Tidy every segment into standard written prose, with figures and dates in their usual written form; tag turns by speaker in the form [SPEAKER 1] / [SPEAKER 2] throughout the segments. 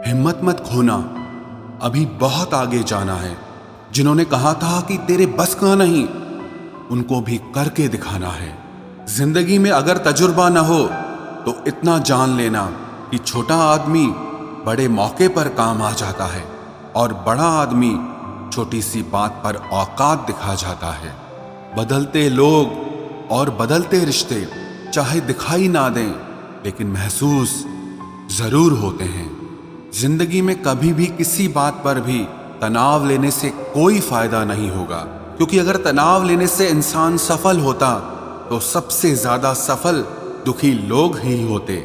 [SPEAKER 1] हिम्मत मत खोना, अभी बहुत आगे जाना है। जिन्होंने कहा था कि तेरे बस का नहीं, उनको भी करके दिखाना है। जिंदगी में अगर तजुर्बा न हो तो इतना जान लेना कि छोटा आदमी बड़े मौके पर काम आ जाता है और बड़ा आदमी छोटी सी बात पर औकात दिखा जाता है। बदलते लोग और बदलते रिश्ते चाहे दिखाई ना दें, लेकिन महसूस जरूर होते हैं। जिंदगी में कभी भी किसी बात पर भी तनाव लेने से कोई फायदा नहीं होगा, क्योंकि अगर तनाव लेने से इंसान सफल होता तो सबसे ज्यादा सफल दुखी लोग ही होते।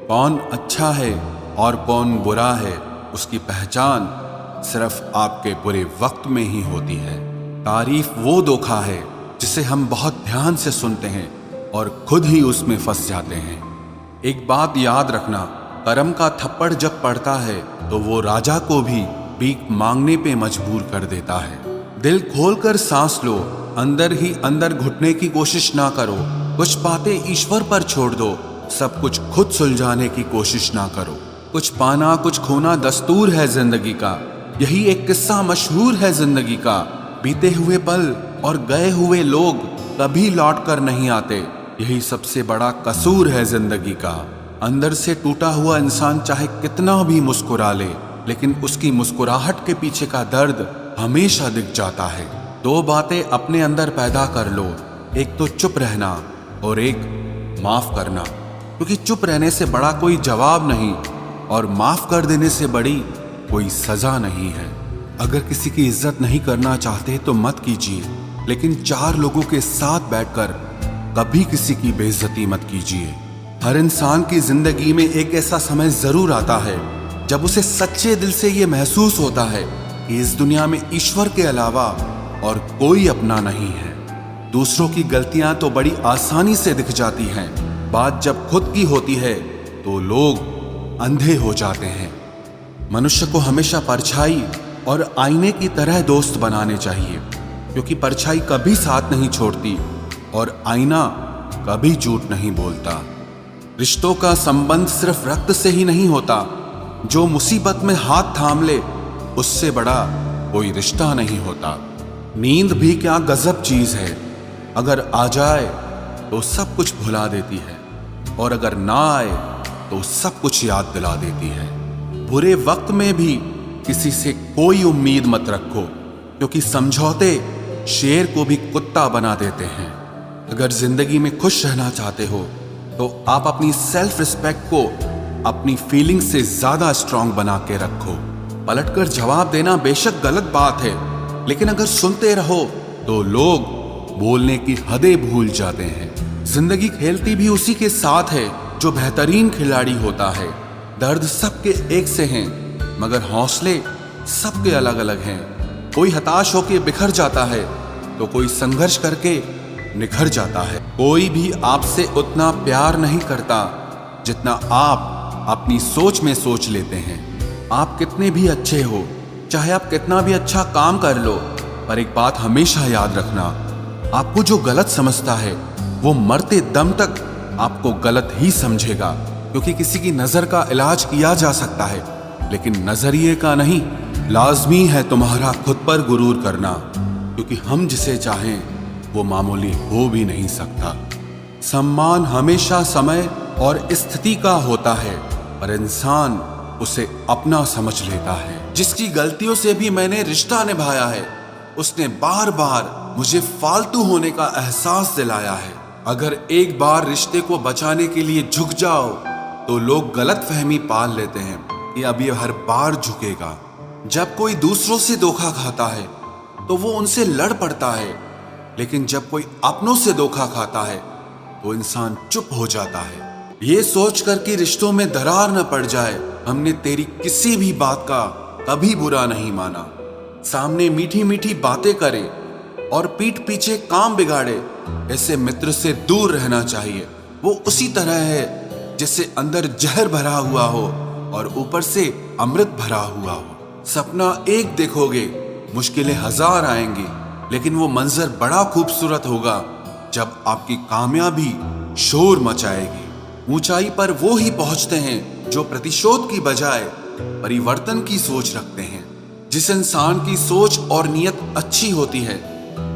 [SPEAKER 1] कौन अच्छा है और कौन बुरा है, उसकी पहचान सिर्फ आपके बुरे वक्त में ही होती है। तारीफ वो धोखा है जिसे हम बहुत ध्यान से सुनते हैं और खुद ही उसमें फंस जाते हैं। एक बात याद रखना, करम का थप्पड़ जब पड़ता है तो वो राजा को भी भीख मांगने पे मजबूर कर देता है। दिल खोलकर सांस लो, अंदर ही अंदर घुटने की कोशिश ना करो। कुछ बातें ईश्वर पर छोड़ दो, सब कुछ खुद सुलझाने की कोशिश ना करो। कुछ पाना कुछ खोना दस्तूर है जिंदगी का, यही एक किस्सा मशहूर है जिंदगी का। बीते हुए पल और गए हुए लोग कभी लौट कर नहीं आते, यही सबसे बड़ा कसूर है जिंदगी का। अंदर से टूटा हुआ इंसान चाहे कितना भी मुस्कुरा ले, लेकिन उसकी मुस्कुराहट के पीछे का दर्द हमेशा दिख जाता है। दो बातें अपने अंदर पैदा कर लो, एक तो चुप रहना और एक माफ करना, क्योंकि चुप रहने से बड़ा कोई जवाब नहीं और माफ कर देने से बड़ी कोई सजा नहीं है। अगर किसी की इज्जत नहीं करना चाहते तो मत कीजिए, लेकिन चार लोगों के साथ बैठकर कभी किसी की बेइज्जती मत कीजिए। हर इंसान की जिंदगी में एक ऐसा समय जरूर आता है जब उसे सच्चे दिल से ये महसूस होता है कि इस दुनिया में ईश्वर के अलावा और कोई अपना नहीं है। दूसरों की गलतियां तो बड़ी आसानी से दिख जाती हैं, बात जब खुद की होती है तो लोग अंधे हो जाते हैं। मनुष्य को हमेशा परछाई और आईने की तरह दोस्त बनाने चाहिए, क्योंकि परछाई कभी साथ नहीं छोड़ती और आईना कभी झूठ नहीं बोलता। रिश्तों का संबंध सिर्फ रक्त से ही नहीं होता, जो मुसीबत में हाथ थाम ले उससे बड़ा कोई रिश्ता नहीं होता। नींद भी क्या गजब चीज है, अगर आ जाए तो सब कुछ भुला देती है और अगर ना आए तो सब कुछ याद दिला देती है। बुरे वक्त में भी किसी से कोई उम्मीद मत रखो, क्योंकि समझौते शेर को भी कुत्ता बना देते हैं। अगर जिंदगी में खुश रहना चाहते हो तो आप अपनी सेल्फ रिस्पेक्ट को अपनी फीलिंग से ज्यादा स्ट्रांग बना के रखो। पलटकर जवाब देना बेशक गलत बात है, लेकिन अगर सुनते रहो तो लोग बोलने की हदें भूल जाते हैं। जिंदगी खेलती भी उसी के साथ है जो बेहतरीन खिलाड़ी होता है। दर्द सबके एक से हैं, मगर हौसले सबके अलग अलग हैं। कोई हताश होकर बिखर जाता है तो कोई संघर्ष करके निखर जाता है। कोई भी आपसे उतना प्यार नहीं करता जितना आप अपनी सोच में सोच लेते हैं। आप कितने भी अच्छे हो, चाहे आप कितना भी अच्छा काम कर लो, पर एक बात हमेशा याद रखना, आपको जो गलत समझता है वो मरते दम तक आपको गलत ही समझेगा। क्योंकि किसी की नजर का इलाज किया जा सकता है, लेकिन नजरिए का नहीं। लाजमी है तुम्हारा खुद पर गुरूर करना, क्योंकि हम जिसे चाहें वो मामूली हो भी नहीं सकता। सम्मान हमेशा समय और स्थिति का होता है, पर इंसान उसे अपना समझ लेता है। जिसकी गलतियों से भी मैंने रिश्ता निभाया है, उसने बार बार मुझे फालतू होने का एहसास दिलाया है। अगर एक बार रिश्ते को बचाने के लिए झुक जाओ तो लोग गलत फहमी पाल लेते हैं कि अब ये हर बार झुकेगा। जब कोई दूसरों से धोखा खाता है तो वो उनसे लड़ पड़ता है, लेकिन जब कोई अपनों से धोखा खाता है तो इंसान चुप हो जाता है। ये सोचकर कि रिश्तों में दरार न पड़ जाए, हमने तेरी किसी भी बात का कभी बुरा नहीं माना। सामने मीठी मीठी बातें करे और पीठ पीछे काम बिगाड़े, ऐसे मित्र से दूर रहना चाहिए। वो उसी तरह है जैसे अंदर जहर भरा हुआ हो और ऊपर से अमृत भरा हुआ हो। सपना एक देखोगे, मुश्किलें हजार आएंगी, लेकिन वो मंजर बड़ा खूबसूरत होगा जब आपकी कामयाबी शोर मचाएगी। ऊंचाई पर वो ही पहुंचते हैं जो प्रतिशोध की बजाय परिवर्तन की सोच रखते हैं। जिस इंसान की सोच और नीयत अच्छी होती है,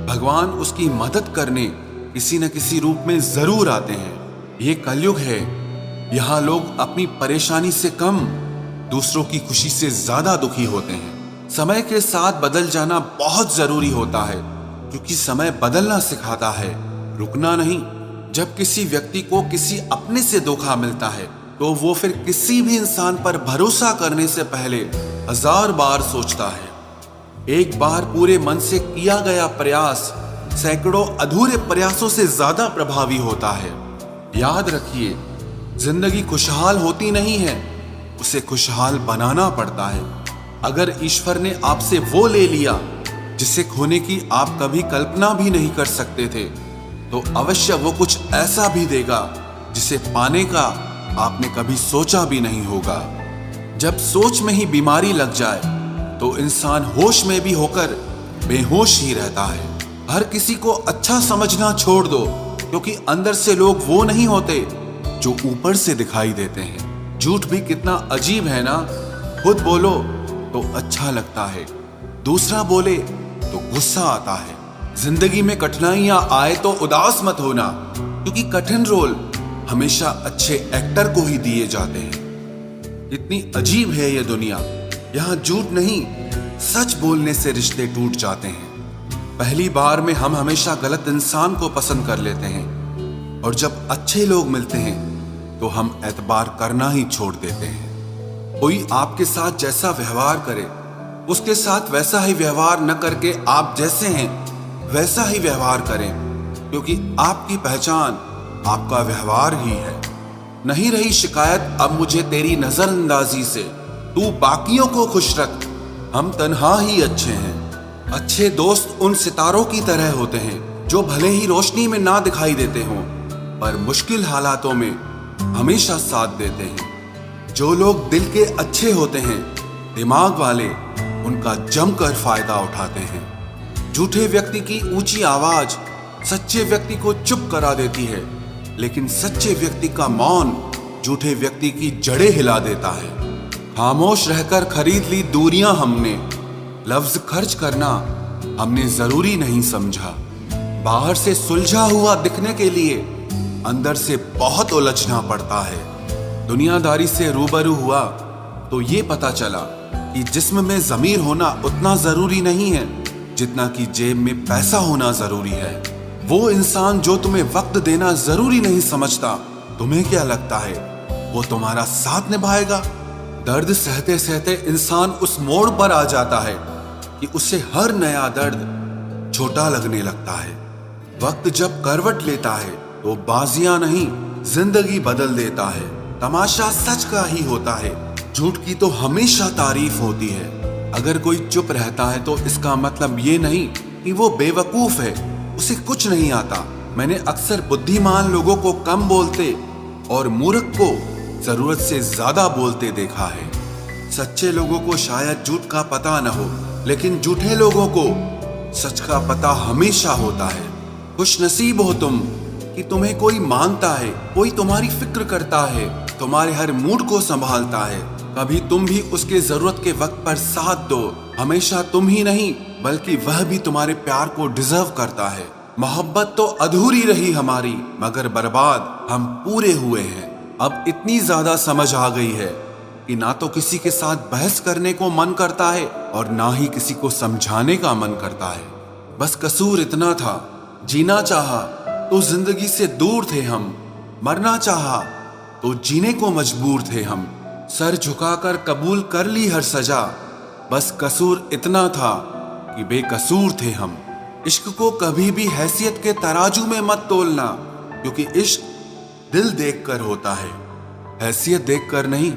[SPEAKER 1] भगवान उसकी मदद करने किसी न किसी रूप में जरूर आते हैं। ये कलयुग है, यहाँ लोग अपनी परेशानी से कम दूसरों की खुशी से ज्यादा दुखी होते हैं। समय के साथ बदल जाना बहुत जरूरी होता है, क्योंकि समय बदलना सिखाता है, रुकना नहीं। जब किसी व्यक्ति को किसी अपने से धोखा मिलता है तो वो फिर किसी भी इंसान पर भरोसा करने से पहले 1000 बार सोचता है। एक बार पूरे मन से किया गया प्रयास सैकड़ों अधूरे प्रयासों से ज्यादा प्रभावी होता है। याद रखिए, जिंदगी खुशहाल होती नहीं है, उसे खुशहाल बनाना पड़ता है। अगर ईश्वर ने आपसे वो ले लिया जिसे खोने की आप कभी कल्पना भी नहीं कर सकते थे, तो अवश्य वो कुछ ऐसा भी देगा जिसे पाने का आपने कभी सोचा भी नहीं होगा। जब सोच में ही बीमारी लग जाए तो इंसान होश में भी होकर बेहोश ही रहता है। हर किसी को अच्छा समझना छोड़ दो, क्योंकि अंदर से लोग वो नहीं होते जो ऊपर से दिखाई देते हैं। झूठ भी कितना अजीब है ना। खुद बोलो तो अच्छा लगता है, दूसरा बोले तो गुस्सा आता है। जिंदगी में कठिनाइयां आए तो उदास मत होना, क्योंकि कठिन रोल हमेशा अच्छे एक्टर को ही दिए जाते हैं। इतनी अजीब है ये दुनिया, यहाँ झूठ नहीं, सच बोलने से रिश्ते टूट जाते हैं। पहली बार में हम हमेशा गलत इंसान को पसंद कर लेते हैं, और जब अच्छे लोग मिलते हैं तो हम एतबार करना ही छोड़ देते हैं। कोई आपके साथ जैसा व्यवहार करे, उसके साथ वैसा ही व्यवहार न करके आप जैसे हैं वैसा ही व्यवहार करें, क्योंकि आपकी पहचान आपका व्यवहार ही है। नहीं रही शिकायत अब मुझे तेरी नजरअंदाजी से, तू बाकियों को खुश रख, हम तन्हा ही अच्छे हैं। अच्छे दोस्त उन सितारों की तरह होते हैं जो भले ही रोशनी में ना दिखाई देते हों, पर मुश्किल हालातों में हमेशा साथ देते हैं। जो लोग दिल के अच्छे होते हैं, दिमाग वाले, उनका जमकर फायदा उठाते हैं। झूठे व्यक्ति की ऊंची आवाज सच्चे व्यक्ति को चुप करा देती है, लेकिन सच्चे व्यक्ति का मौन झूठे व्यक्ति की जड़ें हिला देता है। खामोश रहकर खरीद ली दूरियां हमने, लफ्ज खर्च करना हमने जरूरी नहीं समझा। बाहर से सुलझा हुआ दिखने के लिए अंदर से बहुत उलझना पड़ता है। दुनियादारी से रूबरू हुआ तो ये पता चला कि जिस्म में ज़मीर होना उतना जरूरी नहीं है जितना कि जेब में पैसा होना जरूरी है। वो इंसान जो तुम्हें वक्त देना जरूरी नहीं समझता, तुम्हें क्या लगता है वो तुम्हारा साथ निभाएगा? दर्द सहते सहते इंसान उस मोड़ पर आ जाता है कि उसे हर नया दर्द छोटा लगने लगता है। वक्त जब करवट लेता है तो बाजियां नहीं, जिंदगी बदल देता है। तमाशा सच का ही होता है, झूठ की तो हमेशा तारीफ होती है। अगर कोई चुप रहता है तो इसका मतलब ये नहीं कि वो बेवकूफ है, उसे कुछ नहीं आता। मैंने अक्सर बुद्धिमान लोगों को कम बोलते और मूर्ख को जरूरत से ज्यादा बोलते देखा है। सच्चे लोगों को शायद झूठ का पता न हो, लेकिन झूठे लोगों को सच का पता हमेशा होता है। खुशनसीब हो तुम कि तुम्हें कोई मानता है, कोई तुम्हारी फिक्र करता है, तुम्हारे हर मूड को संभालता है। कभी तुम भी उसके जरूरत के वक्त पर साथ दो। हमेशा तुम ही नहीं बल्कि वह भी तुम्हारे प्यार को डिजर्व करता है। मोहब्बत तो अधूरी रही हमारी, मगर बर्बाद हम पूरे हुए हैं। अब इतनी ज्यादा समझ आ गई है कि ना तो किसी के साथ बहस करने को मन करता है और ना ही किसी को समझाने का मन करता है। बस कसूर इतना था, जीना चाहा तो जिंदगी से दूर थे हम, मरना चाहा तो जीने को मजबूर थे हम। सर झुकाकर कबूल कर ली हर सजा, बस कसूर इतना था कि बेकसूर थे हम। इश्क को कभी भी हैसियत के तराजू में मत तोलना, क्योंकि इश्क दिल देखकर होता है, हैसियत देखकर नहीं।